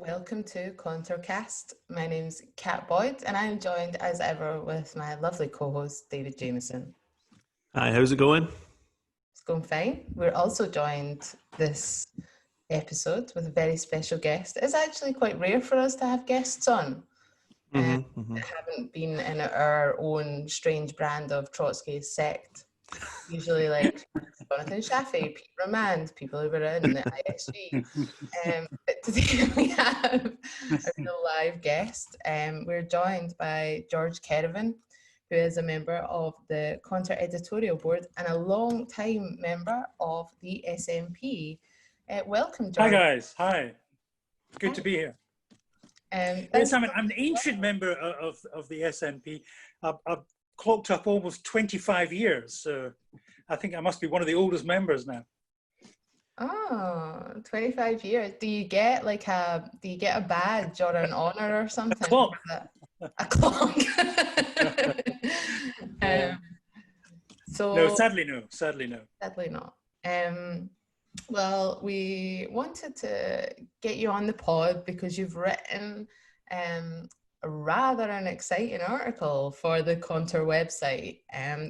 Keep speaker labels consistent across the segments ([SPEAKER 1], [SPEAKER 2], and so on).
[SPEAKER 1] Welcome to Contercast. My name's Kat Boyd and I'm joined as ever with my lovely co-host David Jameson.
[SPEAKER 2] Hi, how's it going?
[SPEAKER 1] It's going fine. We're also joined this episode with a very special guest. It's actually quite rare for us to have guests on. That haven't been in our own strange brand of Trotsky sect. Usually like Jonathan Shafi, Pete Romand, people who were in the ISG. But today we have a real live guest. We're joined by George Kerevan, who is a member of the Conter editorial board and a long-time member of the SNP. Welcome, George.
[SPEAKER 3] Hi guys, hi. Good to be here. Yes, I'm an ancient member of the SNP. I've clocked up almost 25 years, so I think I must be one of the oldest members now.
[SPEAKER 1] Oh, 25 years. Do you get a badge or an honor or something?
[SPEAKER 3] A clock.
[SPEAKER 1] A clock.
[SPEAKER 3] No, sadly no.
[SPEAKER 1] Sadly not. Well, we wanted to get you on the pod because you've written rather an exciting article for the Conter website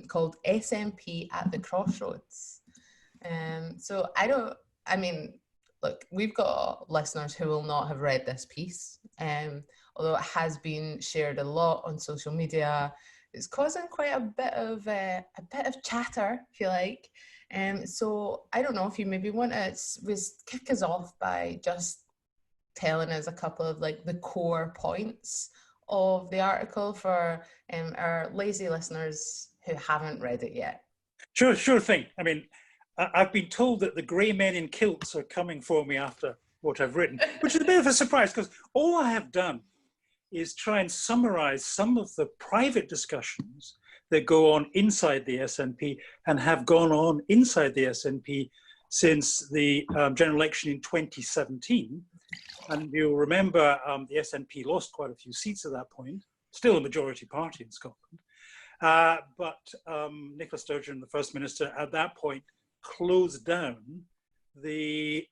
[SPEAKER 1] called SNP at the Crossroads. Look, we've got listeners who will not have read this piece, although it has been shared a lot on social media. It's causing quite a bit of chatter, if you like. So I don't know if you maybe want to kick us off by just telling us a couple of like the core points of the article for our lazy listeners who haven't read it yet.
[SPEAKER 3] Sure thing. I mean, I've been told that the grey men in kilts are coming for me after what I've written, which is a bit of a surprise because all I have done is try and summarize some of the private discussions that go on inside the SNP and have gone on inside the SNP since the general election in 2017. And you'll remember the SNP lost quite a few seats at that point, still a majority party in Scotland. But Nicola Sturgeon, the First Minister, at that point closed down the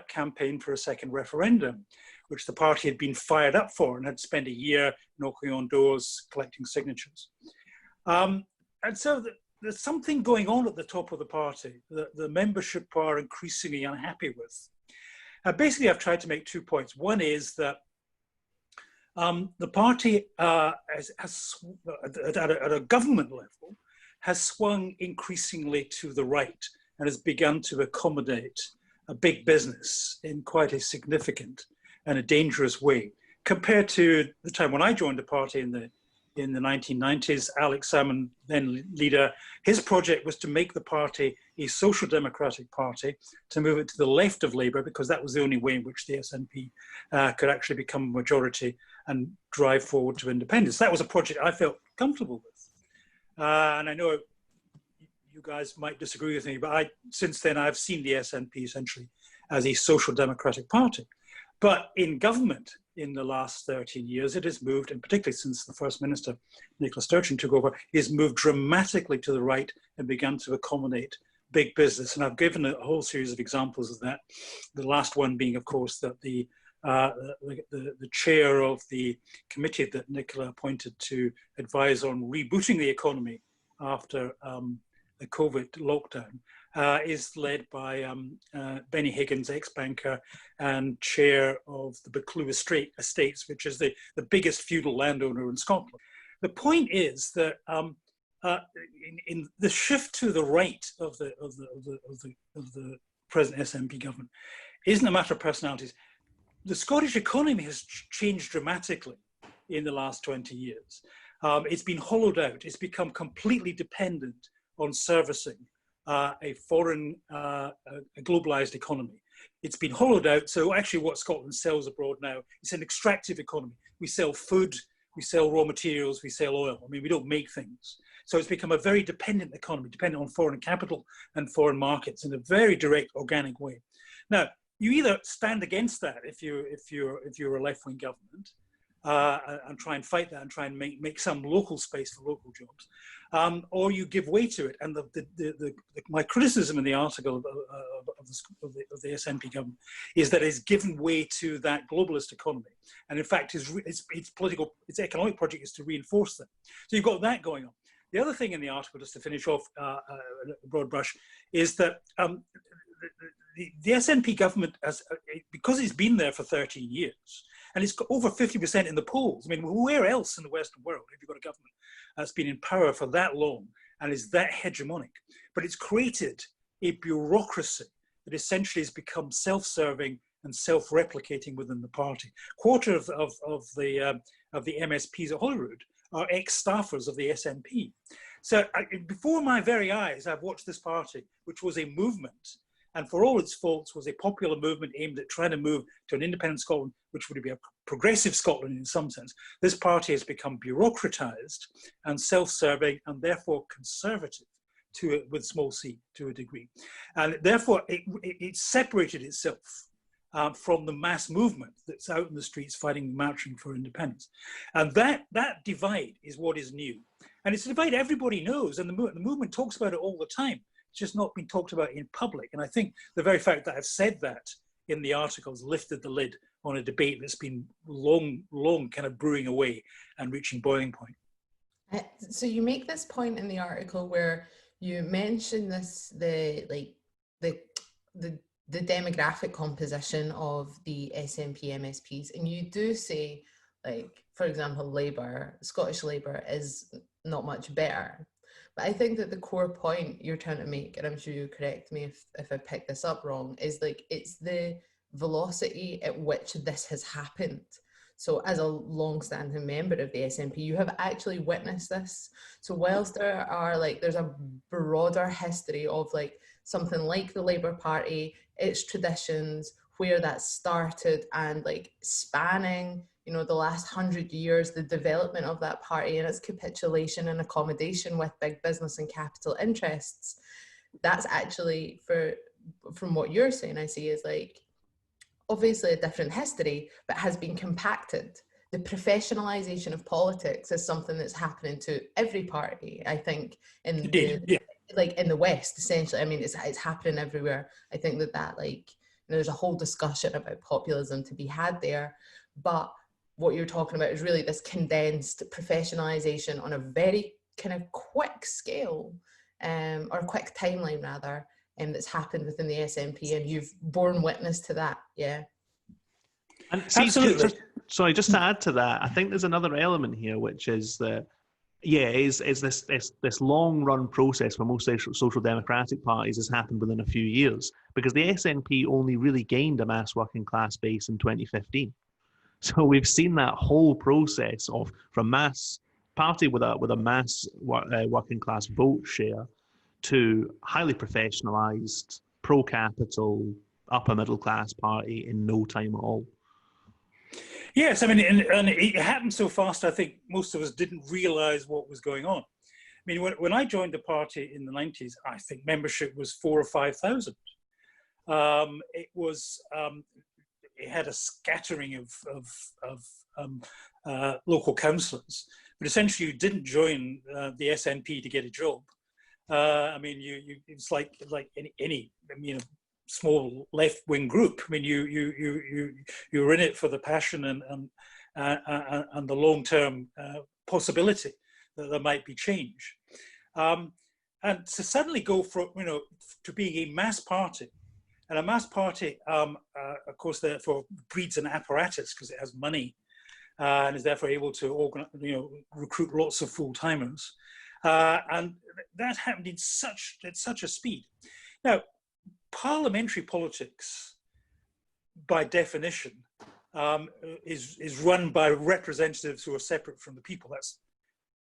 [SPEAKER 3] campaign for a second referendum, which the party had been fired up for and had spent a year knocking on doors, collecting signatures. And so there's something going on at the top of the party that the membership are increasingly unhappy with. Basically, I've tried to make 2 points. One is that the party has at a government level has swung increasingly to the right and has begun to accommodate a big business in quite a significant and a dangerous way. Compared to the time when I joined the party in the 1990s, Alex Salmond, then leader, his project was to make the party a social democratic party, to move it to the left of Labour, because that was the only way in which the SNP could actually become a majority and drive forward to independence. That was a project I felt comfortable with. And I know you guys might disagree with me, but since then I've seen the SNP essentially as a social democratic party. But in government in the last 13 years, it has moved, and particularly since the First Minister, Nicola Sturgeon, took over, it has moved dramatically to the right and begun to accommodate big business. And I've given a whole series of examples of that. The last one being, of course, that the chair of the committee that Nicola appointed to advise on rebooting the economy after the COVID lockdown is led by Benny Higgins, ex-banker and chair of the Buccleuch Estates, which is the biggest feudal landowner in Scotland. The point is that in the shift to the right of the present SNP government isn't a matter of personalities. The Scottish economy has changed dramatically in the last 20 years. It's been hollowed out. It's become completely dependent on servicing a foreign, a globalized economy. It's been hollowed out. So actually what Scotland sells abroad now, it's an extractive economy. We sell food, we sell raw materials, we sell oil. I mean, we don't make things. So it's become a very dependent economy, dependent on foreign capital and foreign markets in a very direct, organic way. Now, you either stand against that if you're a left-wing government, and try and fight that and try and make some local space for local jobs, or you give way to it. And my criticism in the article of the SNP government is that it's given way to that globalist economy, and in fact, its economic project is to reinforce that. So you've got that going on. The other thing in the article, just to finish off a broad brush, is that the SNP government, because it's been there for 13 years, and it's got over 50% in the polls. I mean, where else in the Western world have you got a government that's been in power for that long and is that hegemonic? But it's created a bureaucracy that essentially has become self-serving and self-replicating within the party. Quarter of the MSPs at Holyrood are ex-staffers of the SNP. So before my very eyes, I've watched this party, which was a movement, and for all its faults was a popular movement aimed at trying to move to an independent Scotland, which would be a progressive Scotland in some sense. This party has become bureaucratized and self-serving and therefore conservative with small c to a degree. And therefore it separated itself from the mass movement that's out in the streets fighting, marching for independence. And that divide is what is new. And it's a divide everybody knows, and the movement talks about it all the time. It's just not been talked about in public. And I think the very fact that I've said that in the articles lifted the lid on a debate that's been long kind of brewing away and reaching boiling point.
[SPEAKER 1] So you make this point in the article where you mention the demographic composition of the SNP MSPs, and you do say, like, for example, Scottish Labour is not much better. But I think that the core point you're trying to make, and I'm sure you correct me if I pick this up wrong, is like it's the velocity at which this has happened. So as a long-standing member of the SNP, you have actually witnessed this. So whilst there's a broader history of like something like the Labour Party, its traditions, where that started, and like spanning, you know, the last 100 years, the development of that party and its capitulation and accommodation with big business and capital interests. That's actually, from what you're saying, I see is like obviously a different history, but has been compacted. The professionalization of politics is something that's happening to every party, I think, in the West, essentially. I mean, it's happening everywhere. I think that like, you know, there's a whole discussion about populism to be had there, but what you're talking about is really this condensed professionalization on a very kind of quick scale, or quick timeline rather, that's happened within the SNP, and you've borne witness to that, yeah.
[SPEAKER 2] And see, sorry, just to add to that, I think there's another element here, which is that, is this long run process for most social democratic parties has happened within a few years, because the SNP only really gained a mass working class base in 2015. So we've seen that whole process from mass party with a mass working class vote share to highly professionalized, pro-capital, upper middle class party in no time at all.
[SPEAKER 3] Yes, I mean, and it happened so fast, I think most of us didn't realize what was going on. I mean, when I joined the party in the 90s, I think membership was 4,000 or 5,000. It had a scattering of local councillors, but essentially you didn't join the SNP to get a job. I mean, it's like any small left-wing group. I mean, you were in it for the passion and the long-term possibility that there might be change, and to suddenly go from to being a mass party, and a mass party, of course, therefore breeds an apparatus because it has money and is therefore able to recruit lots of full-timers. And that happened at such a speed. Now, parliamentary politics, by definition, is run by representatives who are separate from the people.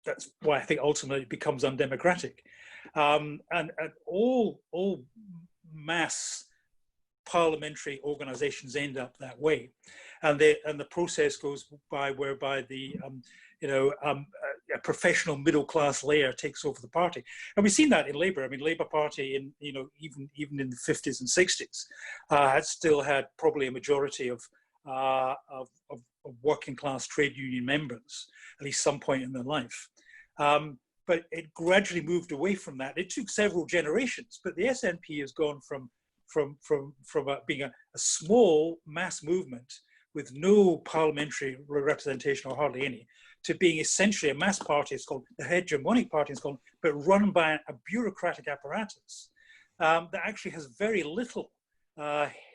[SPEAKER 3] That's why I think ultimately it becomes undemocratic. And all mass parliamentary organisations end up that way, and the process goes by whereby a professional middle class layer takes over the party, and we've seen that in Labour. I mean, Labour Party in even in the 50s and 60s had still had probably a majority of working class trade union members, at least some point in their life. But it gradually moved away from that. It took several generations, but the SNP has gone from being a small mass movement with no parliamentary representation or hardly any, to being essentially a mass party, it's called the hegemonic party, it's called, but run by a bureaucratic apparatus that actually has very little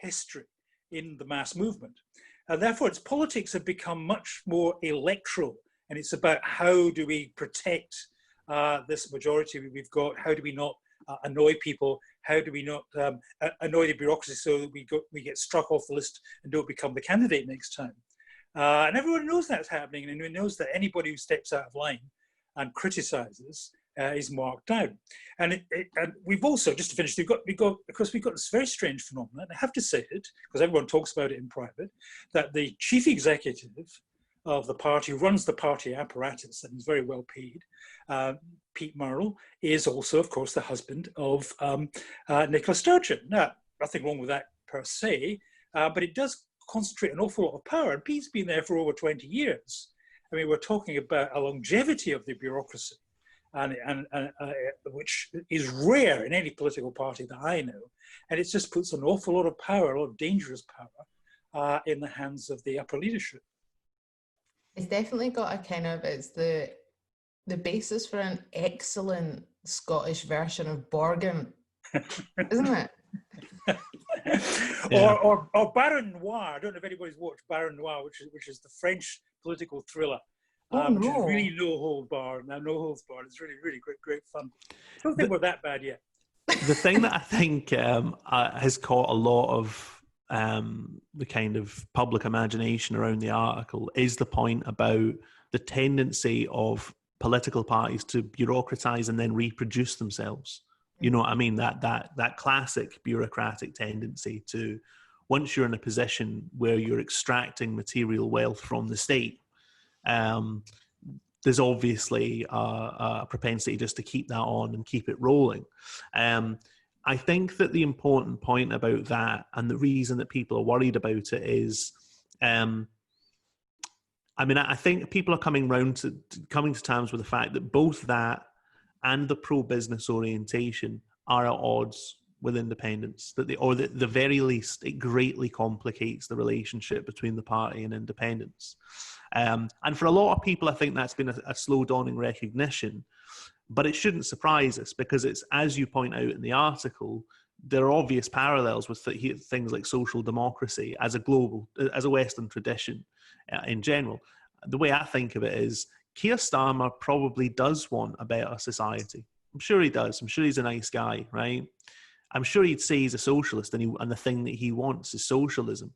[SPEAKER 3] history in the mass movement. And therefore, its politics have become much more electoral, and it's about how do we protect this majority we've got, how do we not annoy people, how do we not annoy the bureaucracy so that we get struck off the list and don't become the candidate next time. And everyone knows that's happening, and everyone knows that anybody who steps out of line and criticizes is marked down. And we've also, just to finish, we've got this very strange phenomenon, and I have to say it, because everyone talks about it in private, that the chief executive of the party, who runs the party apparatus and is very well paid, Pete Murrell, is also, of course, the husband of Nicola Sturgeon. Now, nothing wrong with that per se, but it does concentrate an awful lot of power, and Pete's been there for over 20 years. I mean, we're talking about a longevity of the bureaucracy, and which is rare in any political party that I know, and it just puts an awful lot of power, a lot of dangerous power, in the hands of the upper leadership.
[SPEAKER 1] It's definitely got a kind of, it's the basis for an excellent Scottish version of Borgen, isn't it?
[SPEAKER 2] Yeah.
[SPEAKER 3] or Baron Noir. I don't know if anybody's watched Baron Noir, which is the French political thriller. Which is really no holds barred. Now, no holds barred. It's really, really great fun. I don't think we're that bad yet.
[SPEAKER 2] The thing that I think has caught a lot of the kind of public imagination around the article is the point about the tendency of political parties to bureaucratize and then reproduce themselves. You know what I mean? That classic bureaucratic tendency to, once you're in a position where you're extracting material wealth from the state, there's obviously a propensity just to keep that on and keep it rolling. I think that the important point about that, and the reason that people are worried about it, is, I think people are coming to terms with the fact that both that and the pro-business orientation are at odds with independence. Or at the very least, it greatly complicates the relationship between the party and independence. And for a lot of people, I think that's been a slow dawning recognition. But it shouldn't surprise us, because it's, as you point out in the article, there are obvious parallels with things like social democracy as a Western tradition in general. The way I think of it is, Keir Starmer probably does want a better society. I'm sure he does. I'm sure he's a nice guy, right? I'm sure he'd say he's a socialist, and the thing that he wants is socialism.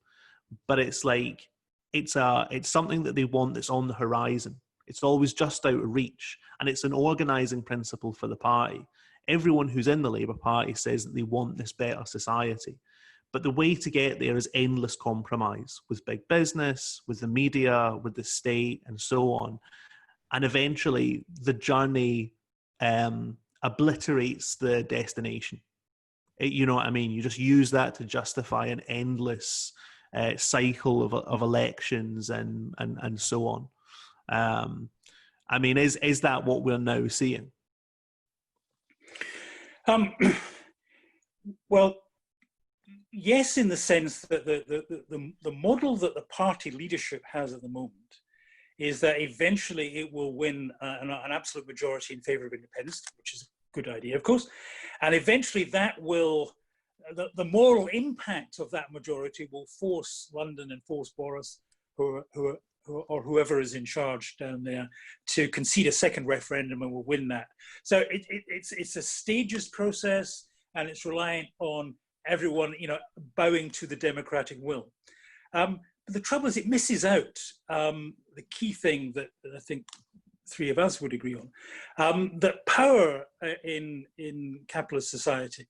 [SPEAKER 2] But it's like, it's something that they want that's on the horizon. It's always just out of reach, and it's an organising principle for the party. Everyone who's in the Labour Party says that they want this better society. But the way to get there is endless compromise with big business, with the media, with the state, and so on. And eventually, the journey obliterates the destination. You know what I mean? You just use that to justify an endless cycle of elections and so on. Is that what we're now seeing?
[SPEAKER 3] Well, yes, in the sense that the model that the party leadership has at the moment is that eventually it will win an absolute majority in favour of independence, which is a good idea, of course. And eventually that will, the moral impact of that majority will force London and force Boris, or whoever is in charge down there, to concede a second referendum, and will win that. So it's a stages process, and it's reliant on everyone, bowing to the democratic will. But the trouble is, it misses out the key thing that I think three of us would agree on, that power in capitalist society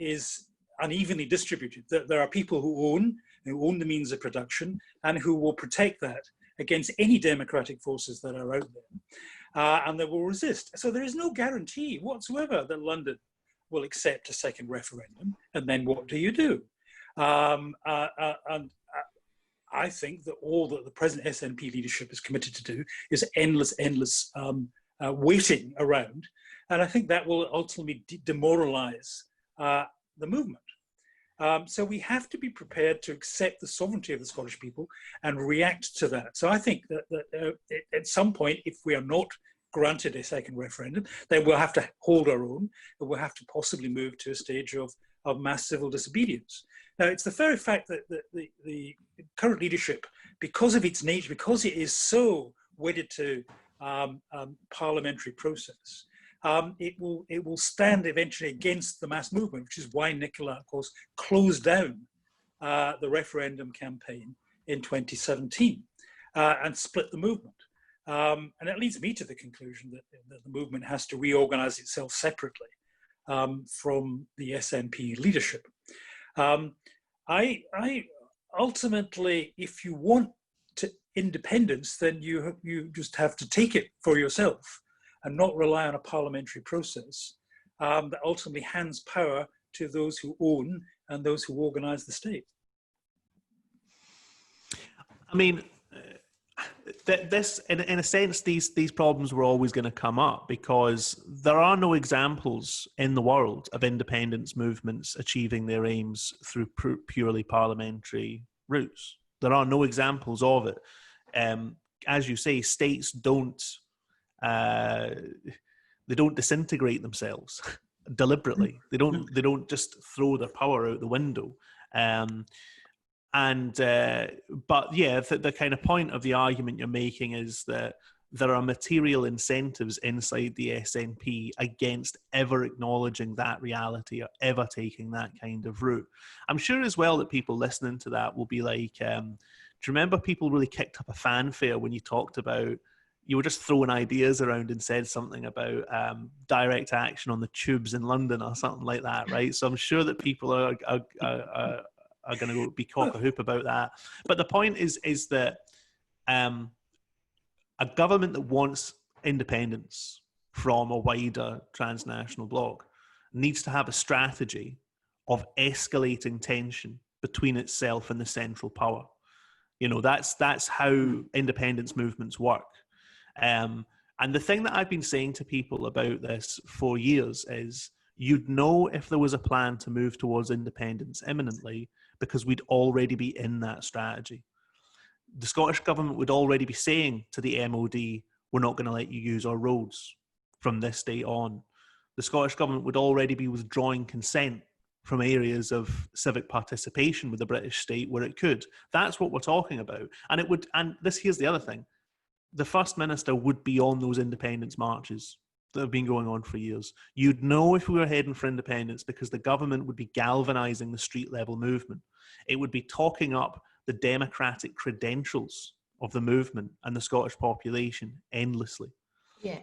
[SPEAKER 3] is unevenly distributed. That there are people who own the means of production, and who will protect that against any democratic forces that are out there, and they will resist. So there is no guarantee whatsoever that London will accept a second referendum. And then what do you do? And I think that all that the present SNP leadership is committed to do is endless waiting around. And I think that will ultimately demoralize the movement. So we have to be prepared to accept the sovereignty of the Scottish people and react to that. So I think that at some point, if we are not granted a second referendum, then we'll have to hold our own, and we'll have to possibly move to a stage of mass civil disobedience. Now, it's the very fact that the current leadership, because of its nature, because it is so wedded to parliamentary process, it will stand eventually against the mass movement, which is why Nicola, of course, closed down the referendum campaign in 2017 and split the movement. And it leads me to the conclusion that the movement has to reorganize itself separately from the SNP leadership. I ultimately, if you want independence, then you just have to take it for yourself and not rely on a parliamentary process that ultimately hands power to those who own and those who organize the state.
[SPEAKER 2] I mean, this, in a sense, these problems were always going to come up because there are no examples in the world of independence movements achieving their aims through purely parliamentary routes. There are no examples of it. As you say, states don't disintegrate themselves deliberately. They don't just throw their power out the window. But yeah, the kind of point of the argument you're making is that there are material incentives inside the SNP against ever acknowledging that reality or ever taking that kind of route. I'm sure as well that people listening to that will be like, do you remember people really kicked up a fanfare when you talked about, you were just throwing ideas around and said something about direct action on the tubes in London or something like that, right? So I'm sure that people are going to be cock a hoop about that. But the point is that a government that wants independence from a wider transnational bloc needs to have a strategy of escalating tension between itself and the central power. You know, that's how independence movements work. And the thing that I've been saying to people about this for years is you'd know if there was a plan to move towards independence imminently because we'd already be in that strategy. The Scottish government would already be saying to the MOD, we're not going to let you use our roads from this day on. The Scottish government would already be withdrawing consent from areas of civic participation with the British state where it could. That's what we're talking about. And it would, and this, here's the other thing. The First Minister would be on those independence marches that have been going on for years. You'd know if we were heading for independence because the government would be galvanising the street level movement. It would be talking up the democratic credentials of the movement and the Scottish population endlessly.
[SPEAKER 1] Yeah,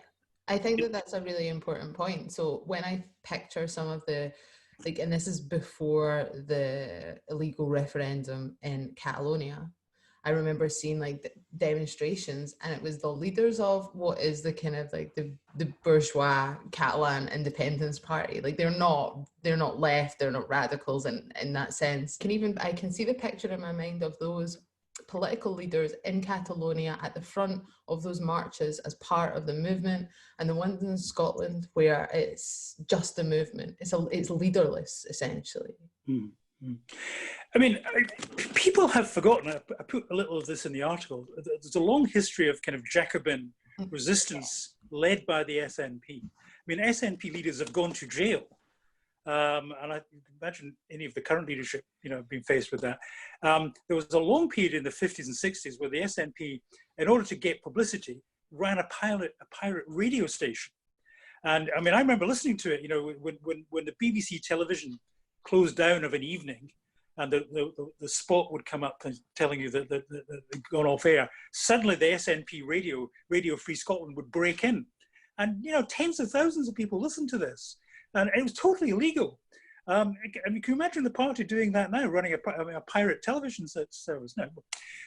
[SPEAKER 1] I think that's a really important point. So when I picture some of the, like, and this is before the illegal referendum in Catalonia, I remember seeing like the demonstrations, and it was the leaders of what is the kind of like the bourgeois Catalan independence party. Like they're not left, they're not radicals in that sense. I can see the picture in my mind of those political leaders in Catalonia at the front of those marches as part of the movement, and the ones in Scotland where it's just the movement. It's leaderless essentially.
[SPEAKER 3] I mean, people have forgotten, I put a little of this in the article, there's a long history of kind of Jacobin resistance led by the SNP. I mean, SNP leaders have gone to jail. And I imagine any of the current leadership, have been faced with that. There was a long period in the 50s and 60s where the SNP, in order to get publicity, ran a pirate radio station. And I mean, I remember listening to it, when the BBC television closed down of an evening, and the spot would come up telling you that they'd gone off air. Suddenly the SNP Radio Free Scotland would break in. And, tens of thousands of people listened to this. And it was totally illegal. I mean, can you imagine the party doing that now, running a pirate television service? No.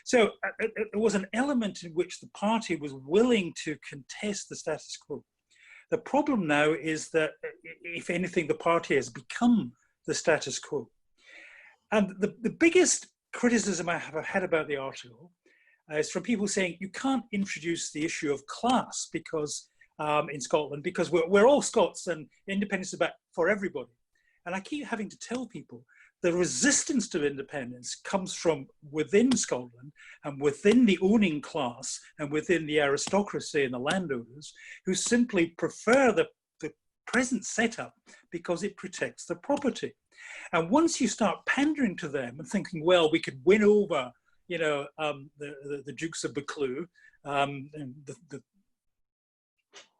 [SPEAKER 3] So there was an element in which the party was willing to contest the status quo. The problem now is that, if anything, the party has become the status quo. And the biggest criticism I have had about the article is from people saying you can't introduce the issue of class because in Scotland, because we're all Scots and independence is for everybody. And I keep having to tell people the resistance to independence comes from within Scotland and within the owning class and within the aristocracy and the landowners who simply prefer the present setup because it protects the property. And once you start pandering to them and thinking, well, we could win over, you know, the Dukes of Buccleuch, and the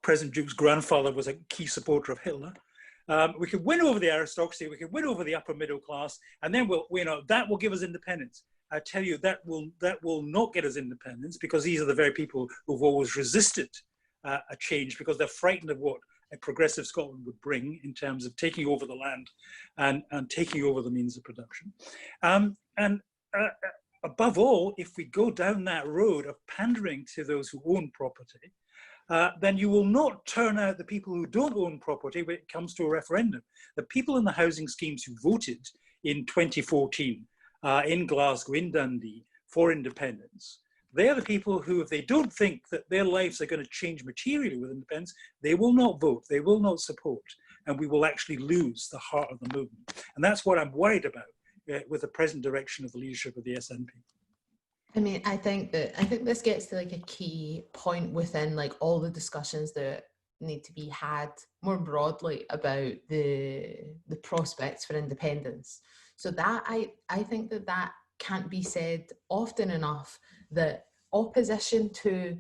[SPEAKER 3] present Duke's grandfather was a key supporter of Hitler. We could win over the aristocracy, we could win over the upper middle class, and then that will give us independence. I tell you, that will not get us independence, because these are the very people who've always resisted a change, because they're frightened of what a progressive Scotland would bring in terms of taking over the land and taking over the means of production. Above all, if we go down that road of pandering to those who own property, then you will not turn out the people who don't own property when it comes to a referendum. The people in the housing schemes who voted in 2014 in Glasgow, in Dundee, for independence, they're the people who, if they don't think that their lives are going to change materially with independence, they will not vote, they will not support, and we will actually lose the heart of the movement. And that's what I'm worried about with the present direction of the leadership of the SNP.
[SPEAKER 1] I mean, I think this gets to like a key point within like all the discussions that need to be had more broadly about the prospects for independence. So that I think that can't be said often enough, that opposition to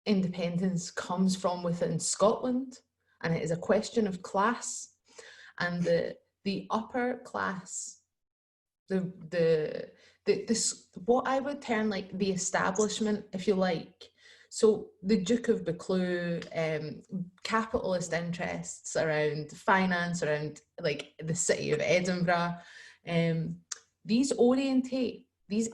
[SPEAKER 1] independence comes from within Scotland, and it is a question of class, and the upper class, what I would term like the establishment, if you like. So the Duke of Buccleuch, capitalist interests around finance, around like the city of Edinburgh, these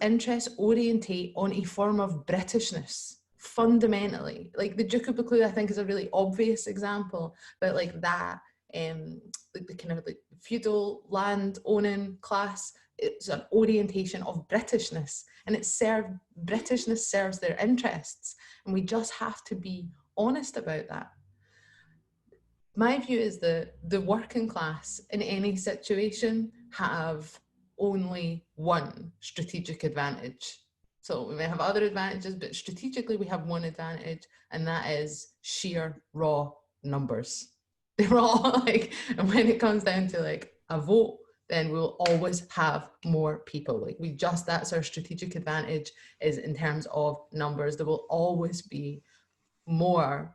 [SPEAKER 1] interests orientate on a form of Britishness, fundamentally. Like the Duke of Buccleuch, I think, is a really obvious example, but like that, like the kind of like feudal land owning class, it's an orientation of Britishness, and Britishness serves their interests, and we just have to be honest about that. My view is that the working class in any situation have only one strategic advantage. So we may have other advantages, but strategically we have one advantage, and that is sheer raw numbers. They're all like, and when it comes down to like a vote, then we'll always have more people. Like that's our strategic advantage, is in terms of numbers. There will always be more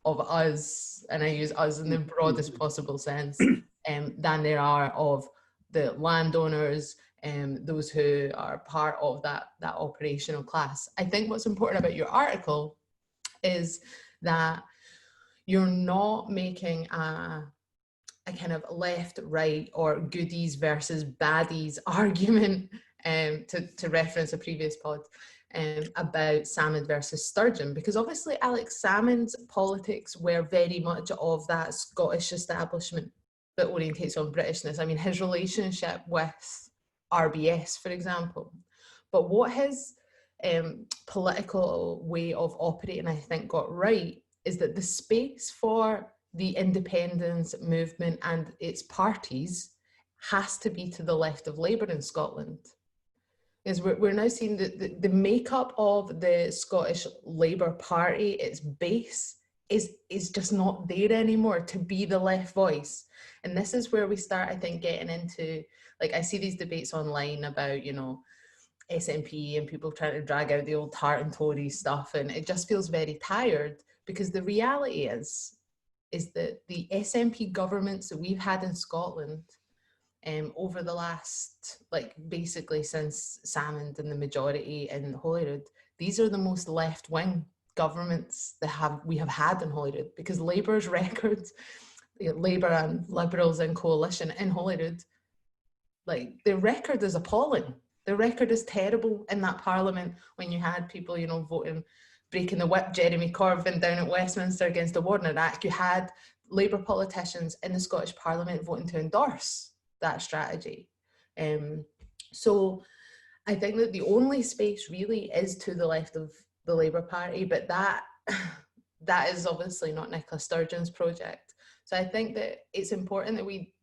[SPEAKER 1] of us, and I use us in the broadest possible sense, than there are of the landowners, those who are part of that operational class. I think what's important about your article is that you're not making a kind of left, right, or goodies versus baddies argument, to reference a previous pod, about Salmond versus Sturgeon, because obviously Alex Salmond's politics were very much of that Scottish establishment that orientates on Britishness. I mean, his relationship with RBS, for example. But what his political way of operating, I think, got right is that the space for the independence movement and its parties has to be to the left of Labour in Scotland. Is we're now seeing the makeup of the Scottish Labour Party, its base, is just not there anymore to be the left voice. And this is where we start, I think, getting into, like, I see these debates online about, you know, SNP and people trying to drag out the old Tart and Tory stuff, and it just feels very tired, because the reality is that the SNP governments that we've had in Scotland over the last, like, basically since Salmond and the majority in Holyrood, these are the most left-wing governments that we have had in Holyrood, because Labour's records, Labour and Liberals in coalition in Holyrood, like, the record is appalling. The record is terrible in that parliament, when you had people, you know, voting, breaking the whip, Jeremy Corbyn down at Westminster against the Warner Act. You had Labour politicians in the Scottish Parliament voting to endorse that strategy. So I think that the only space really is to the left of the Labour Party, but that is obviously not Nicola Sturgeon's project. So I think that it's important that we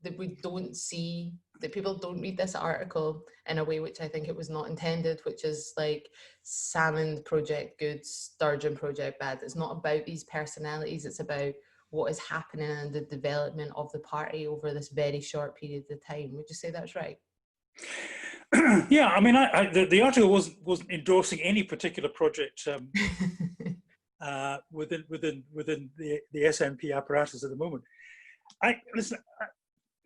[SPEAKER 1] don't see, that people don't read this article in a way which I think it was not intended, which is like Salmond project good, Sturgeon project bad. It's not about these personalities, it's about what is happening in the development of the party over this very short period of time. Would you say that's right?
[SPEAKER 3] Yeah, I mean, the article wasn't endorsing any particular project within the SNP apparatus at the moment. Listen,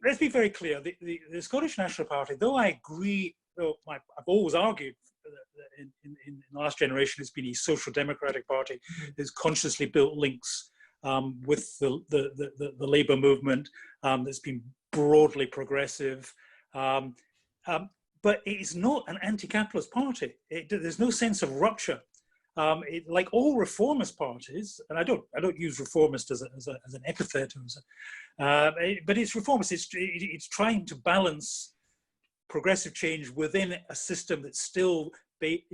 [SPEAKER 3] let's be very clear. The Scottish National Party, though I agree, I've always argued that in the last generation it's been a social democratic party that's consciously built links with the Labour movement, that's been broadly progressive. But it is not an anti-capitalist party. There's no sense of rupture. Like all reformist parties, and I don't use reformist as an epithet, but it's reformist. It's trying to balance progressive change within a system that's still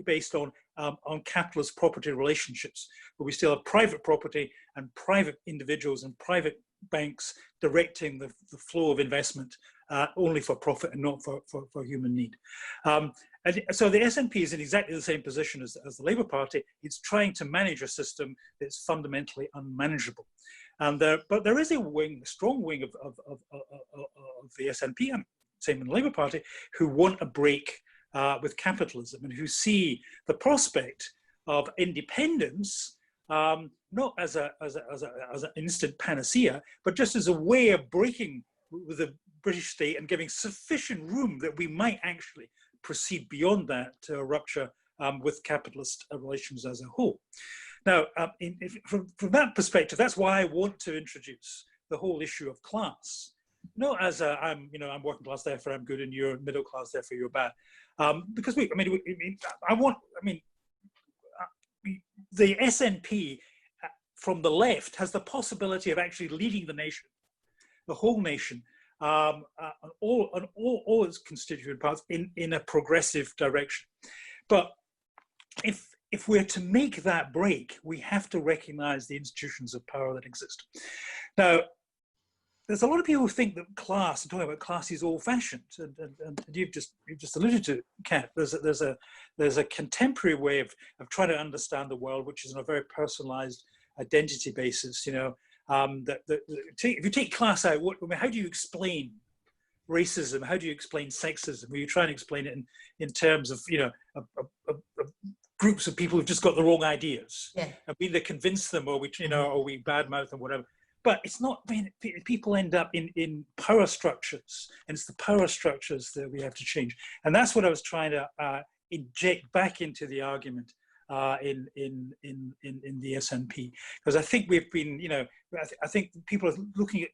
[SPEAKER 3] based on capitalist property relationships, where we still have private property and private individuals and private banks directing the flow of investment only for profit and not for human need. And so the SNP is in exactly the same position as the Labour Party. It's trying to manage a system that's fundamentally unmanageable. But there is a strong wing of the SNP, and same in the Labour Party, who want a break with capitalism and who see the prospect of independence not as an instant panacea, but just as a way of breaking with the British state and giving sufficient room that we might actually proceed beyond that to a rupture with capitalist relations as a whole. Now, from that perspective, that's why I want to introduce the whole issue of class. Not as I'm working class, therefore I'm good, and you're middle class, therefore you're bad. Because the SNP from the left has the possibility of actually leading the nation, the whole nation, on all its constituent parts in a progressive direction. But if we're to make that break, we have to recognize the institutions of power that exist. Now, there's a lot of people who think that class, and talking about class, is old-fashioned, and you've just alluded to, Kat. There's a contemporary way of trying to understand the world, which is on a very personalized identity basis. If you take class out, how do you explain racism? How do you explain sexism? Well, you try and explain it in terms of groups of people who've just got the wrong ideas, and we either convince them or we badmouth them, whatever. But it's not. People end up in power structures, and it's the power structures that we have to change. And that's what I was trying to inject back into the argument in the SNP, because I think we've been, I think people are looking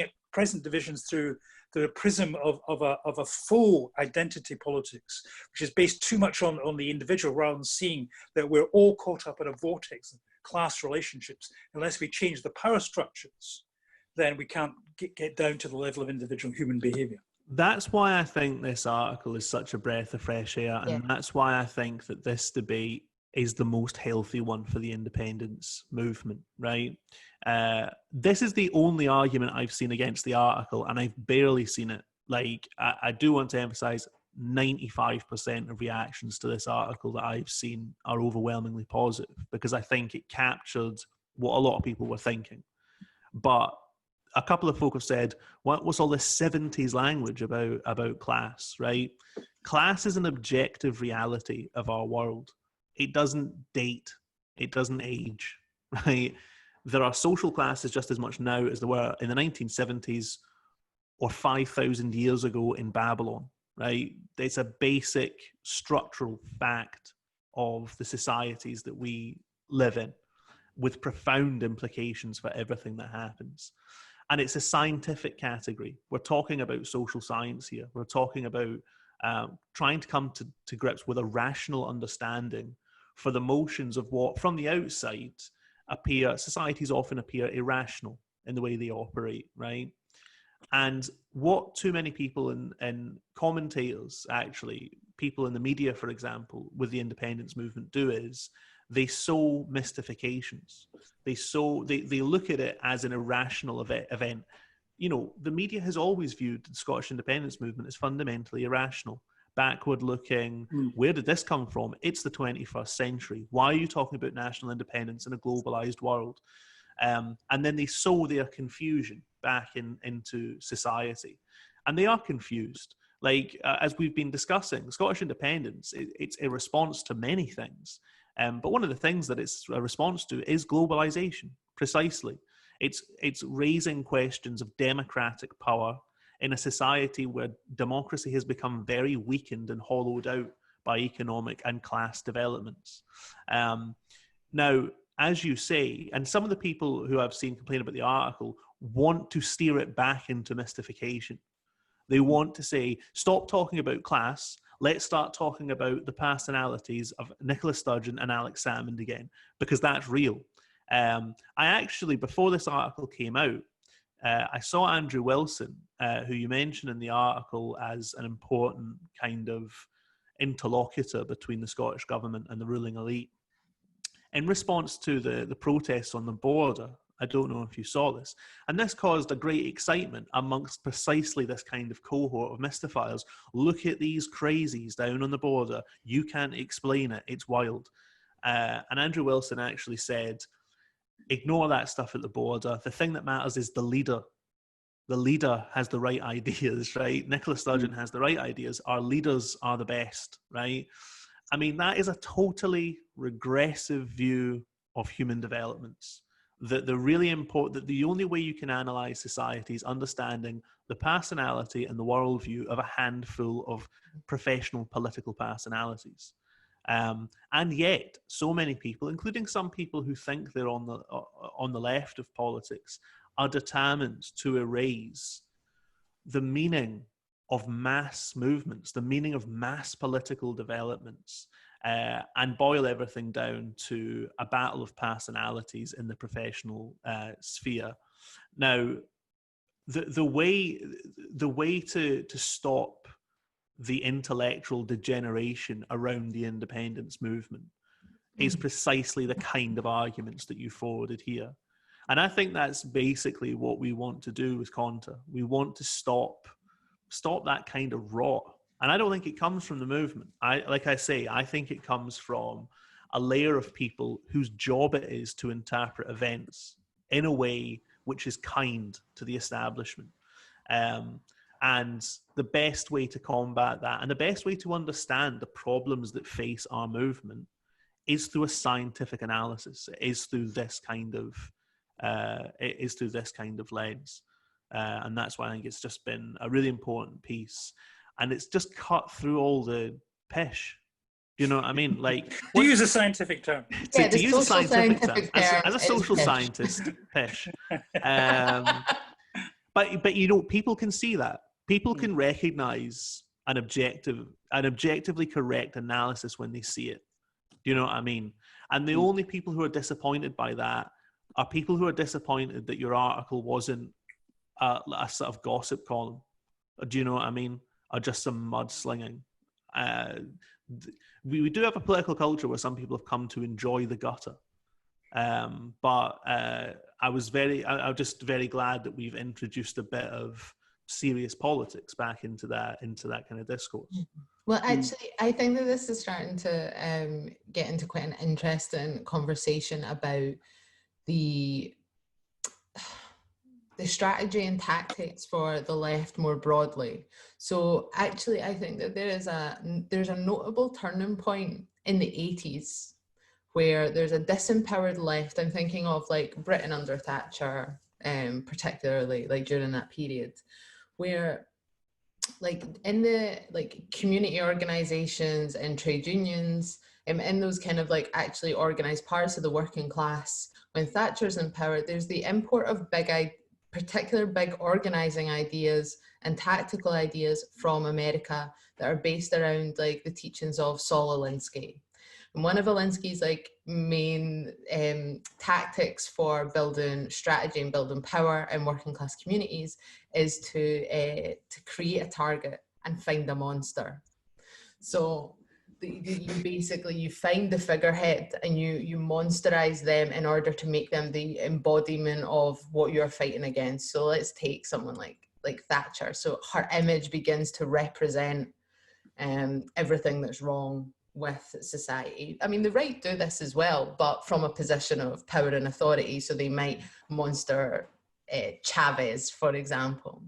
[SPEAKER 3] at present divisions through the prism of a full identity politics, which is based too much on the individual rather than seeing that we're all caught up in a vortex of class relationships. Unless we change the power structures, then we can't get down to the level of individual human behavior.
[SPEAKER 2] That's why I think this article is such a breath of fresh air, and that's why I think that this debate is the most healthy one for the independence movement, right? This is the only argument I've seen against the article, and I've barely seen it. Like, I do want to emphasize 95% of reactions to this article that I've seen are overwhelmingly positive, because I think it captured what a lot of people were thinking. But a couple of folk have said, what's all this 70s language about class, right? Class is an objective reality of our world. It doesn't date. It doesn't age, right? There are social classes just as much now as there were in the 1970s or 5,000 years ago in Babylon, right? It's a basic structural fact of the societies that we live in, with profound implications for everything that happens. And it's a scientific category. We're talking about social science here. We're talking about trying to come to grips with a rational understanding for the motions of what, from the outside, societies often appear irrational in the way they operate, right? And what too many people and commentators, actually, people in the media, for example, with the independence movement do is they sow mystifications. They look at it as an irrational event. You know, the media has always viewed the Scottish independence movement as fundamentally irrational, backward looking. Where did this come from? It's the 21st century. Why are you talking about national independence in a globalized world? And then they sow their confusion back into society. And they are confused. Like, as we've been discussing, Scottish independence, it's a response to many things. But one of the things that it's a response to is globalization, precisely. It's raising questions of democratic power in a society where democracy has become very weakened and hollowed out by economic and class developments. Now, as you say, and some of the people who I've seen complain about the article want to steer it back into mystification. They want to say, stop talking about class. Let's start talking about the personalities of Nicola Sturgeon and Alex Salmond again, because that's real. I actually, before this article came out, I saw Andrew Wilson, who you mentioned in the article as an important kind of interlocutor between the Scottish government and the ruling elite. In response to the protests on the border, I don't know if you saw this, and this caused a great excitement amongst precisely this kind of cohort of mystifiers. Look at these crazies down on the border. You can't explain it. It's wild. And Andrew Wilson actually said, ignore that stuff at the border. The thing that matters is the leader. The leader has the right ideas, right? Nicola Sturgeon has the right ideas. Our leaders are the best, right? I mean, that is a totally regressive view of human developments. That the really important, that the only way you can analyze society is understanding the personality and the worldview of a handful of professional political personalities. And yet, so many people, including some people who think they're on the left of politics, are determined to erase the meaning of mass movements, the meaning of mass political developments, and boil everything down to a battle of personalities in the professional sphere. Now, the way to stop the intellectual degeneration around the independence movement is precisely the kind of arguments that you forwarded here. And I think that's basically what we want to do with Conter. We want to stop that kind of rot. And I don't think it comes from the movement. I think it comes from a layer of people whose job it is to interpret events in a way which is kind to the establishment. And the best way to combat that, and the best way to understand the problems that face our movement, is through a scientific analysis. It is through this kind of lens. And that's why I think it's just been a really important piece. And it's just cut through all the pish. You know what I mean? Like,
[SPEAKER 3] to use a scientific term.
[SPEAKER 2] To use a scientific term. As a social scientist, pish. But you know, people can see that. People can recognize an objectively correct analysis when they see it. Do you know what I mean? And the only people who are disappointed by that are people who are disappointed that your article wasn't a sort of gossip column. Do you know what I mean? Or just some mudslinging. We do have a political culture where some people have come to enjoy the gutter. But I'm just very glad that we've introduced a bit of serious politics back into that kind of discourse.
[SPEAKER 1] Well, actually, I think that this is starting to get into quite an interesting conversation about the strategy and tactics for the left more broadly. So actually, I think that there's a notable turning point in the 80s where there's a disempowered left. I'm thinking of like Britain under Thatcher, particularly like during that period, where like in the like community organizations and trade unions, in those kind of like actually organized parts of the working class, when Thatcher's in power, there's the import of particular big organizing ideas and tactical ideas from America that are based around like the teachings of Saul Alinsky. And one of Alinsky's like main tactics for building strategy and building power in working class communities is to create a target and find a monster. So you basically, you find the figurehead and you monsterize them in order to make them the embodiment of what you're fighting against. So let's take someone like Thatcher. So her image begins to represent everything that's wrong with society. I mean, the right do this as well, but from a position of power and authority. So they might monster Chavez, for example.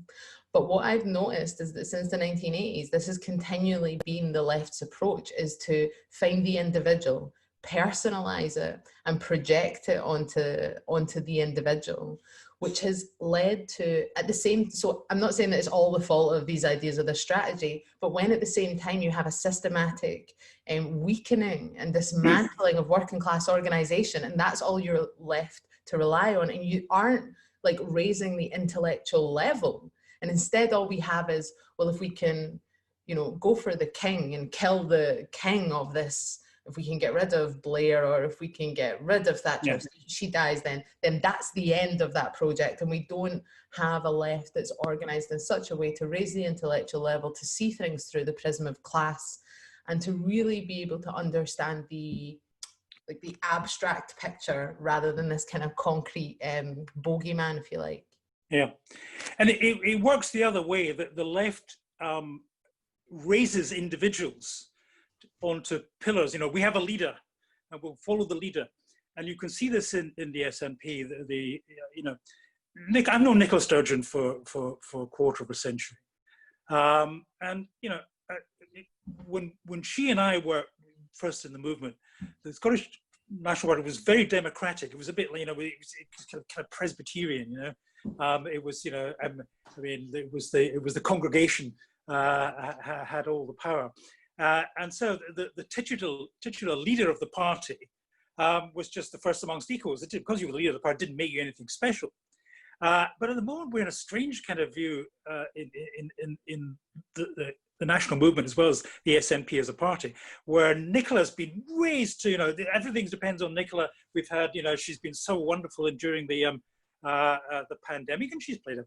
[SPEAKER 1] But what I've noticed is that since the 1980s, this has continually been the left's approach, is to find the individual, personalize it, and project it onto the individual, which has led to, at the same, so I'm not saying that it's all the fault of these ideas of the strategy, but when at the same time you have a systematic weakening and dismantling of working class organization, and that's all you're left to rely on, and you aren't like raising the intellectual level, and instead all we have is, well, if we can, you know, go for the king and kill the king of this, if we can get rid of Blair, or if we can get rid of Thatcher, yeah, she dies, then that's the end of that project. And we don't have a left that's organized in such a way to raise the intellectual level, to see things through the prism of class, and to really be able to understand the abstract picture rather than this kind of concrete bogeyman, if you like.
[SPEAKER 3] Yeah, and it works the other way, that the left raises individuals onto pillars. You know, we have a leader and we'll follow the leader. And you can see this in the SNP, you know, I've known Nicola Sturgeon for a quarter of a century. And, you know, when she and I were first in the movement, the Scottish National Party was very democratic. It was a bit, you know, it was kind of Presbyterian, you know. It was, you know, I mean, it was the congregation had all the power. And so the titular leader of the party was just the first amongst equals. Because you were the leader of the party, didn't make you anything special. But at the moment, we're in a strange kind of view in the national movement, as well as the SNP as a party, where Nicola's been raised to, you know, everything depends on Nicola. We've had, you know, she's been so wonderful during the pandemic, and she's played a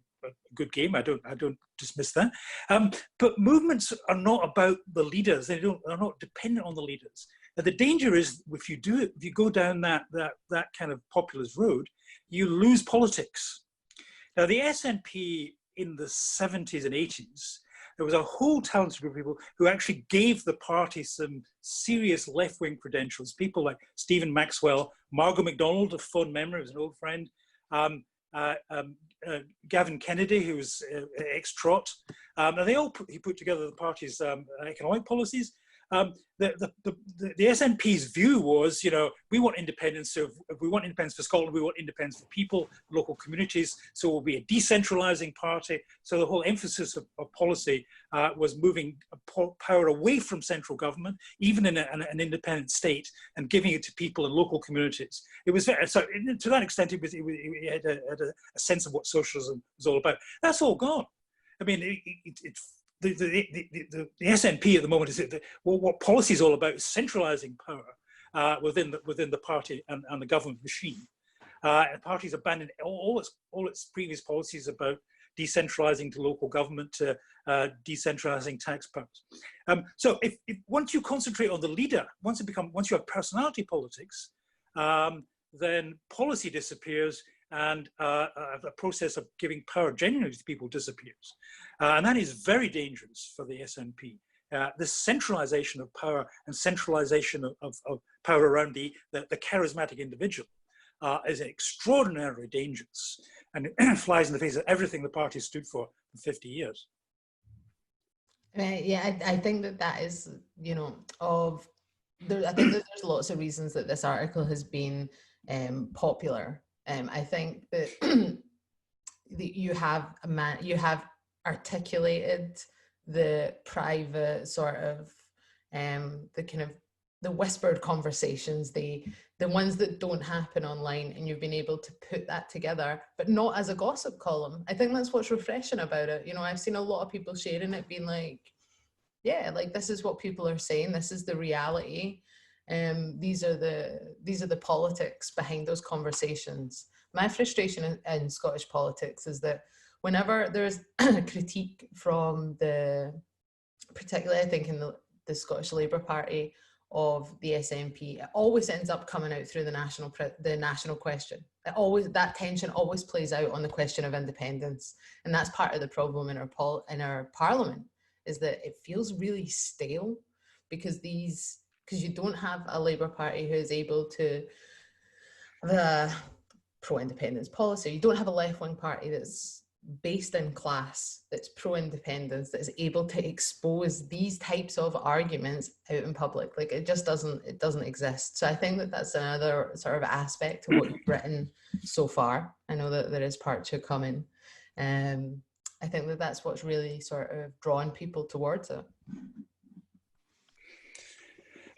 [SPEAKER 3] good game. I don't dismiss that. But movements are not about the leaders. They're not dependent on the leaders. And the danger is, if you go down that kind of populist road, you lose politics. Now, the SNP in the 70s and 80s, there was a whole talented group of people who actually gave the party some serious left-wing credentials. People like Stephen Maxwell, Margot MacDonald, of fond memory, was an old friend, Gavin Kennedy, who was ex-Trot, and he put together the party's economic policies. The SNP's view was, you know, we want independence. So if we want independence for Scotland, we want independence for people, local communities. So we'll be a decentralising party. So the whole emphasis of policy was moving power away from central government, even in an independent state, and giving it to people in local communities. It was very, so to that extent, it had a sense of what socialism was all about. That's all gone. I mean, the SNP at the moment is what policy is all about is centralising power within the party and the government machine. And parties abandoned all its previous policies about decentralising to local government, to decentralising tax powers. So if once you concentrate on the leader, once you have personality politics, then policy disappears, and the process of giving power genuinely to people disappears. And that is very dangerous for the SNP. This centralization of power and centralization of power around the charismatic individual is extraordinarily dangerous, and it flies in the face of everything the party stood for 50 years.
[SPEAKER 1] Yeah, I think that is, you know, I think that there's lots of reasons that this article has been popular. I think that you have articulated the private sort of the kind of the whispered conversations, the ones that don't happen online, and you've been able to put that together, but not as a gossip column. I think that's what's refreshing about it. You know, I've seen a lot of people sharing it, being like, yeah, like, this is what people are saying, this is the reality. These are the politics behind those conversations. My frustration in Scottish politics is that whenever there's critique from particularly I think in the Scottish Labour Party of the SNP, it always ends up coming out through the national question. That tension always plays out on the question of independence, and that's part of the problem in our parliament, is that it feels really stale because you don't have a Labour Party who is able to have a pro-independence policy. You don't have a left-wing party that's based in class, that's pro-independence, that is able to expose these types of arguments out in public. Like, it just doesn't exist. So I think that that's another sort of aspect to what you've written so far. I know that there is part two coming. I think that that's what's really sort of drawn people towards it.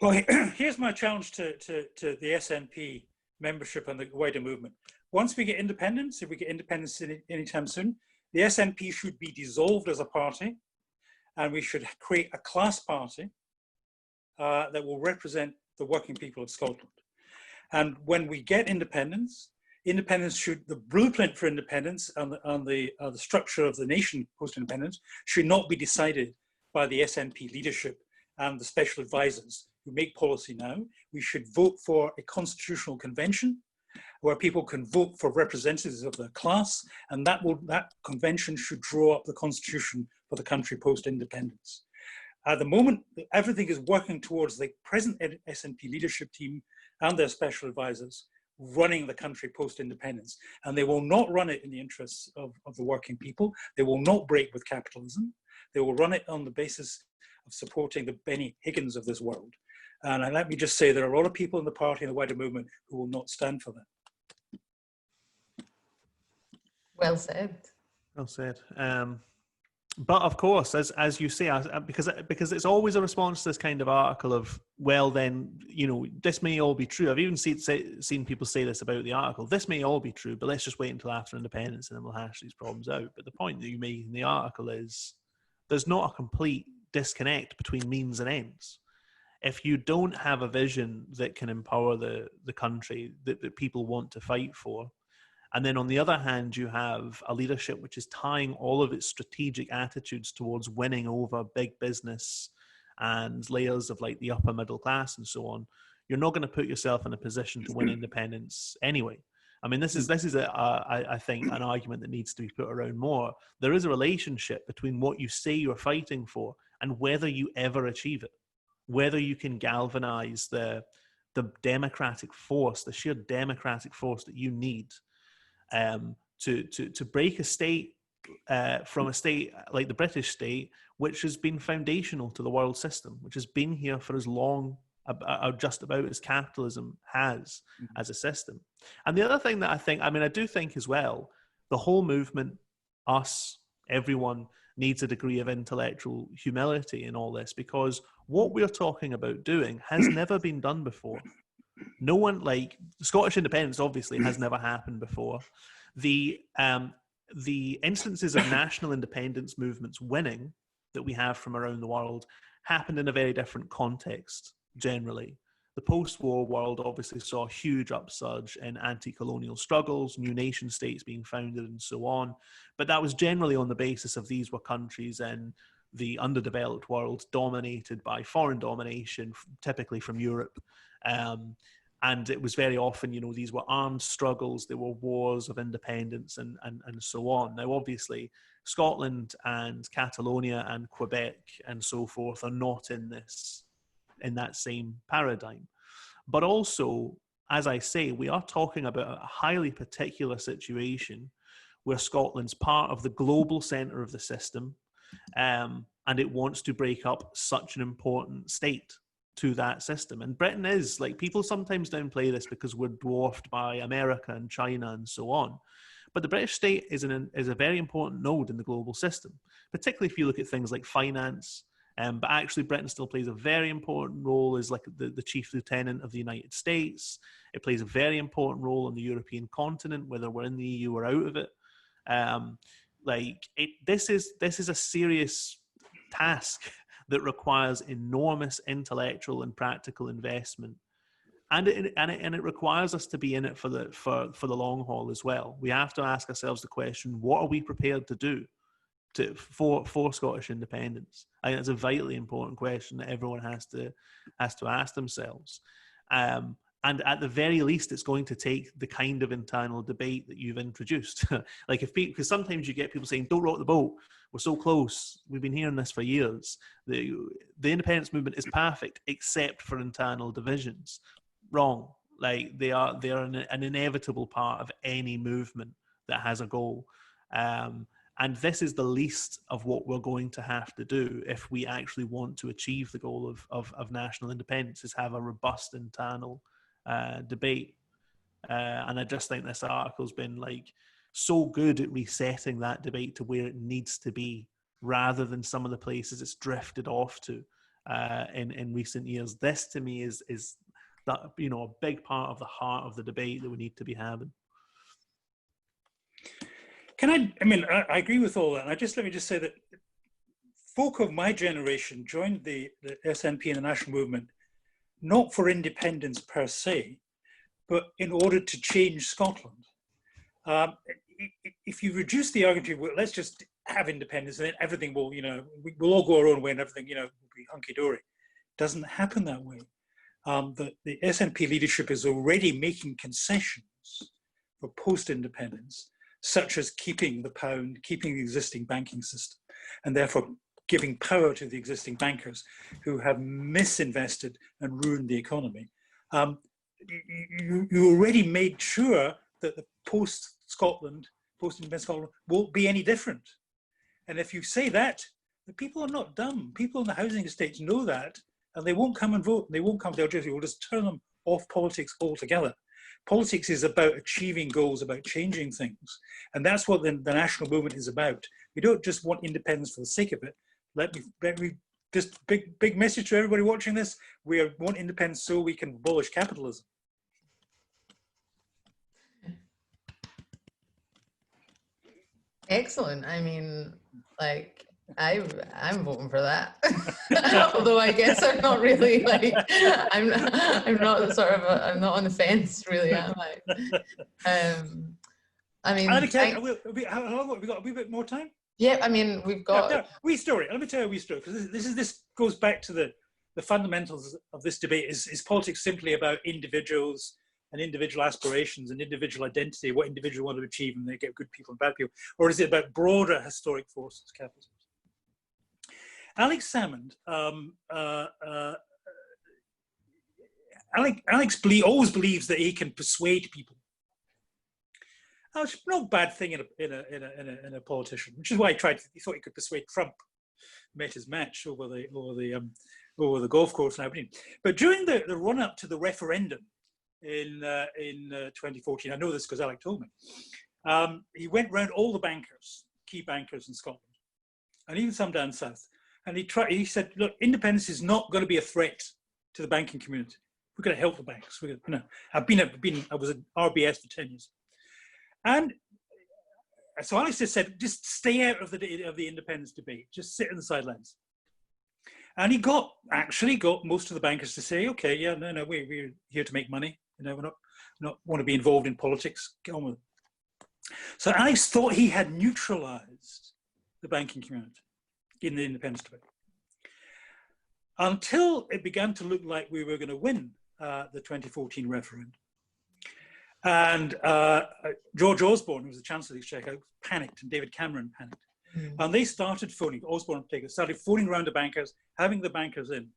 [SPEAKER 3] Well, here's my challenge to the SNP membership and the wider movement. Once we get independence, if we get independence anytime soon, the SNP should be dissolved as a party, and we should create a class party that will represent the working people of Scotland. And when we get independence the blueprint for independence and the structure of the nation post-independence should not be decided by the SNP leadership and the special advisors who make policy now. We should vote for a constitutional convention where people can vote for representatives of their class, and that convention should draw up the constitution for the country post-independence. At the moment, everything is working towards the present SNP leadership team and their special advisors running the country post-independence, and they will not run it in the interests of the working people. They will not break with capitalism. They will run it on the basis of supporting the Benny Higgins of this world. And let me just say, there are a lot of people in the party and the wider movement who will not stand for that.
[SPEAKER 1] Well said.
[SPEAKER 2] Well said. But of course, as you say, because it's always a response to this kind of article of, well, then, this may all be true. I've even seen people say this about the article. This may all be true, but let's just wait until after independence and then we'll hash these problems out. But the point that you make in the article is there's not a complete disconnect between means and ends. If you don't have a vision that can empower the country that people want to fight for, and then on the other hand, you have a leadership which is tying all of its strategic attitudes towards winning over big business and layers of like the upper middle class and so on, you're not going to put yourself in a position to win independence anyway. I mean, this is I think an argument that needs to be put around more. There is a relationship between what you say you're fighting for and whether you ever achieve it, whether you can galvanize the democratic force, the sheer democratic force that you need to break a state from a state like the British state, which has been foundational to the world system, which has been here for as long, just about as capitalism has as a system. And the other thing that I do think as well, the whole movement, us, everyone, needs a degree of intellectual humility in all this, because what we're talking about doing has never been done before. No one, like Scottish independence obviously has never happened before. The instances of national independence movements winning that we have from around the world happened in a very different context generally. The post-war world obviously saw a huge upsurge in anti-colonial struggles, new nation states being founded and so on. But that was generally on the basis of these were countries in the underdeveloped world dominated by foreign domination, typically from Europe. And it was very often, these were armed struggles, there were wars of independence and so on. Now, obviously, Scotland and Catalonia and Quebec and so forth are not in that same paradigm. But also, as I say, we are talking about a highly particular situation where Scotland's part of the global centre of the system, and it wants to break up such an important state to that system. And Britain is, like, people sometimes downplay this because we're dwarfed by America and China and so on. But the British state is a very important node in the global system, particularly if you look at things like finance. But actually, Britain still plays a very important role as like the chief lieutenant of the United States. It plays a very important role on the European continent, whether we're in the EU or out of it. This is a serious task that requires enormous intellectual and practical investment, and it requires us to be in it for the long haul as well. We have to ask ourselves the question: what are we prepared to do for Scottish independence? I think that's a vitally important question that everyone has to ask themselves. And at the very least, it's going to take the kind of internal debate that you've introduced. Like because sometimes you get people saying, "Don't rock the boat. We're so close. We've been hearing this for years. The independence movement is perfect, except for internal divisions." Wrong. Like they are an inevitable part of any movement that has a goal. And this is the least of what we're going to have to do if we actually want to achieve the goal of national independence, is have a robust internal debate. And I just think this article's been like so good at resetting that debate to where it needs to be, rather than some of the places it's drifted off to in recent years. This to me is that, a big part of the heart of the debate that we need to be having.
[SPEAKER 3] I agree with all that. Let me just say that folk of my generation joined the SNP and the national movement not for independence per se, but in order to change Scotland. If you reduce the argument, well, let's just have independence and then everything will, we'll all go our own way and everything, will be hunky-dory. Doesn't happen that way. The SNP leadership is already making concessions for post-independence, such as keeping the pound, keeping the existing banking system, and therefore giving power to the existing bankers who have misinvested and ruined the economy. You already made sure that the post-independence Scotland won't be any different. And if you say that, the people are not dumb. People in the housing estates know that, and they won't come and vote. They won't come to Algeria. We'll just turn them off politics altogether. Politics is about achieving goals, about changing things. And that's what the national movement is about. We don't just want independence for the sake of it. Let me just big message to everybody watching this. We want independence so we can abolish capitalism.
[SPEAKER 1] Excellent. I mean, like, I'm voting for that. Although I guess I'm not really like, I'm not on the fence really, am I? I mean,
[SPEAKER 3] how long have we got? A wee bit more time?
[SPEAKER 1] Yeah, I mean, we've got
[SPEAKER 3] wee story. Let me tell you a wee story, because this goes back to the fundamentals of this debate. Is politics simply about individuals and individual aspirations and individual identity, what individuals want to achieve, and they get good people and bad people, or is it about broader historic forces, capitalism? Alex Salmond, Alex always believes that he can persuade people. It's no bad thing in a politician, which is why he thought he could persuade Trump. Met his match over the golf course in Aberdeen. But during the run up to the referendum in 2014, I know this because Alex told me, he went round all the key bankers in Scotland, and even some down south. And he said, look, independence is not going to be a threat to the banking community. We're going to help the banks. I was at RBS for 10 years. And so Alex just said, just stay out of the independence debate. Just sit on the sidelines. And he actually got most of the bankers to say, okay, yeah, no, we're here to make money. We're not want to be involved in politics. Get on with it. So Alex thought he had neutralized the banking community in the independence debate, until it began to look like we were going to win the 2014 referendum. And George Osborne, who was the Chancellor of the Exchequer, panicked, and David Cameron panicked. And they started phoning, Osborne in particular, started phoning around the bankers, having the bankers in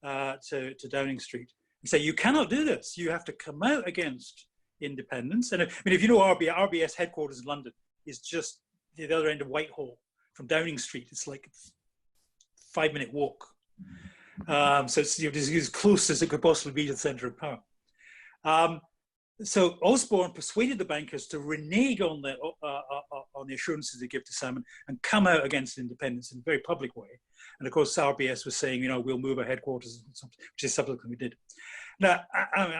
[SPEAKER 3] to Downing Street, and say, you cannot do this. You have to come out against independence. And if you know RBS headquarters in London is just the other end of Whitehall from Downing Street. It's like a 5-minute walk. So it's as close as it could possibly be to the centre of power. So Osborne persuaded the bankers to renege on the assurances they give to Salmond and come out against independence in a very public way. And of course, RBS was saying, we'll move our headquarters, which is subsequently did. Now,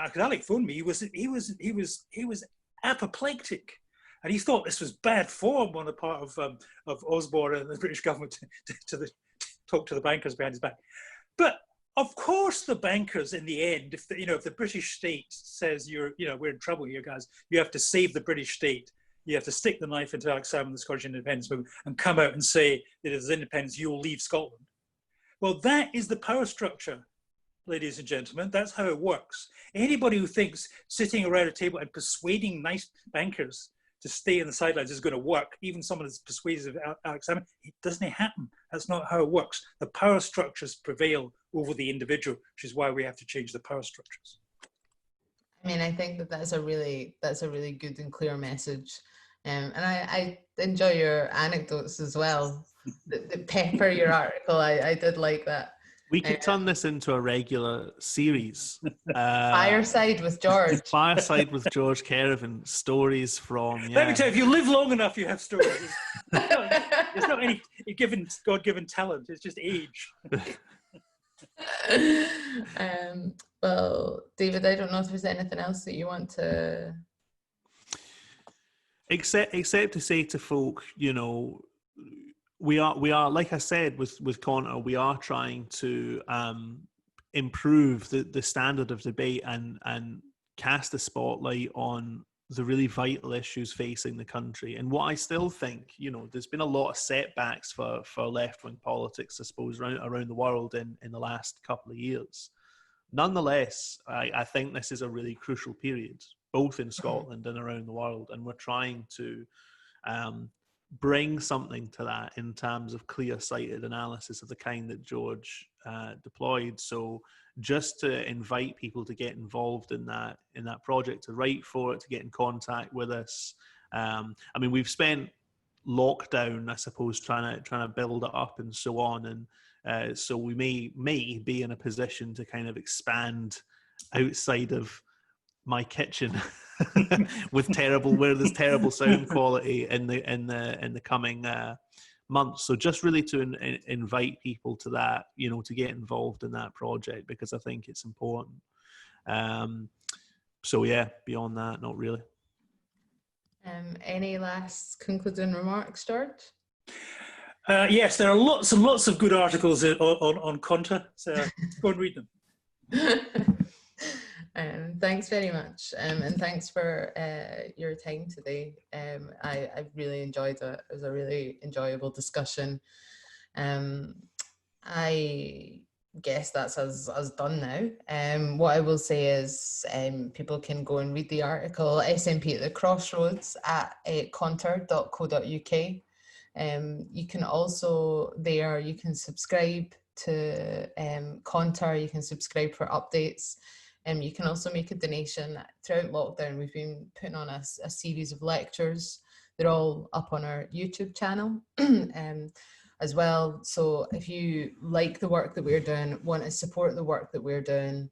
[SPEAKER 3] because Alec phoned me, he was apoplectic, and he thought this was bad form on the part of Osborne and the British government to talk to the bankers behind his back. But of course, the bankers, in the end, if the British state says we're in trouble here, guys, you have to save the British state. you have to stick the knife into Alex Salmond, the Scottish independence movement, and come out and say that as independence, you'll leave Scotland. Well, that is the power structure, ladies and gentlemen. That's how it works. Anybody who thinks sitting around a table and persuading nice bankers to stay in the sidelines is going to work, even someone as persuasive as Alex Salmond, it doesn't happen. That's not how it works. The power structures prevail over the individual, which is why we have to change the power structures.
[SPEAKER 1] I mean, I think that that's a really good and clear message. And I enjoy your anecdotes as well. The pepper your article, I did like that.
[SPEAKER 2] We could turn this into a regular series.
[SPEAKER 1] Fireside with George.
[SPEAKER 2] Fireside with George Kerevan. Stories from...
[SPEAKER 3] Let me tell you, if you live long enough, you have stories. It's not any God-given talent. It's just age.
[SPEAKER 1] Well, David, I don't know if there's anything else that you want to...
[SPEAKER 2] Except to say to folk, you know, we are like I said with Conter, we are trying to improve the standard of debate and cast a spotlight on the really vital issues facing the country. And what I still think, you know, there's been a lot of setbacks for left-wing politics, I suppose, around the world in the last couple of years. Nonetheless, I think this is a really crucial period, both in Scotland and around the world, and we're trying to bring something to that in terms of clear-sighted analysis of the kind that George deployed. So just to invite people to get involved in that project, to write for it, to get in contact with us. I mean, we've spent lockdown, I suppose, trying to build it up and so on, and so we may be in a position to kind of expand outside of my kitchen with where there's terrible sound quality in the coming months. So just really to invite people to that, you know, to get involved in that project, because I think it's important. So yeah, beyond that, not really.
[SPEAKER 1] Any last concluding remarks, George?
[SPEAKER 3] Yes, there are lots and lots of good articles on Conter, so go and read them.
[SPEAKER 1] Thanks very much, and thanks for your time today. I really enjoyed it. It was a really enjoyable discussion. I guess that's us done now. What I will say is people can go and read the article, SNP at the Crossroads, at conter.co.uk. You can also you can subscribe to Conter, you can subscribe for updates. You can also make a donation. Throughout lockdown, we've been putting on a series of lectures. They're all up on our YouTube channel as well. So if you like the work that we're doing, want to support the work that we're doing,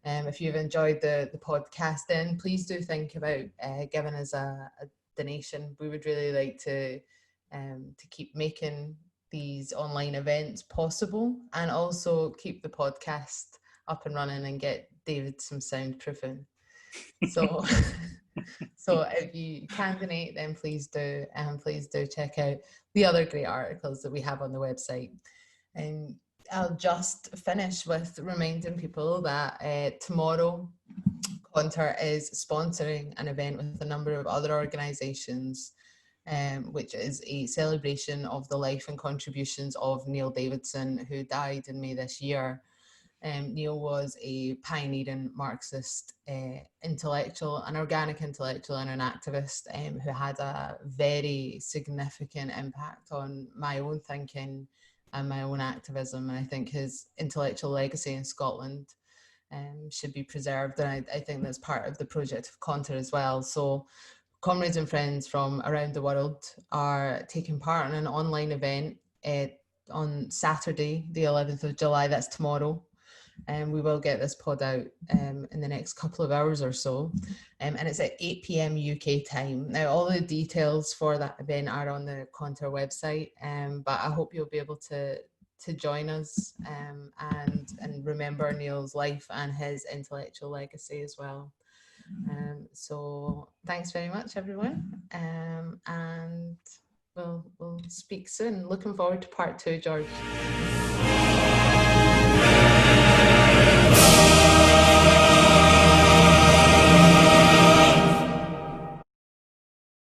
[SPEAKER 1] if you've enjoyed the podcast, then please do think about giving us a donation. We would really like to keep making these online events possible, and also keep the podcast up and running and get David some soundproofing. So if you can donate, then please do, and please do check out the other great articles that we have on the website. And I'll just finish with reminding people that tomorrow Conter is sponsoring an event with a number of other organisations, which is a celebration of the life and contributions of Neil Davidson, who died in May this year. Neil was a pioneering Marxist intellectual, an organic intellectual and an activist who had a very significant impact on my own thinking and my own activism. And I think his intellectual legacy in Scotland should be preserved. And I think that's part of the project of Conter as well. So comrades and friends from around the world are taking part in an online event on Saturday, the 11th of July, that's tomorrow. And we will get this pod out in the next couple of hours or so. And it's at 8 p.m. UK time. Now, all the details for that event are on the Conter website, but I hope you'll be able to join us and remember Neil's life and his intellectual legacy as well. So thanks very much, everyone. And we'll speak soon. Looking forward to part 2, George.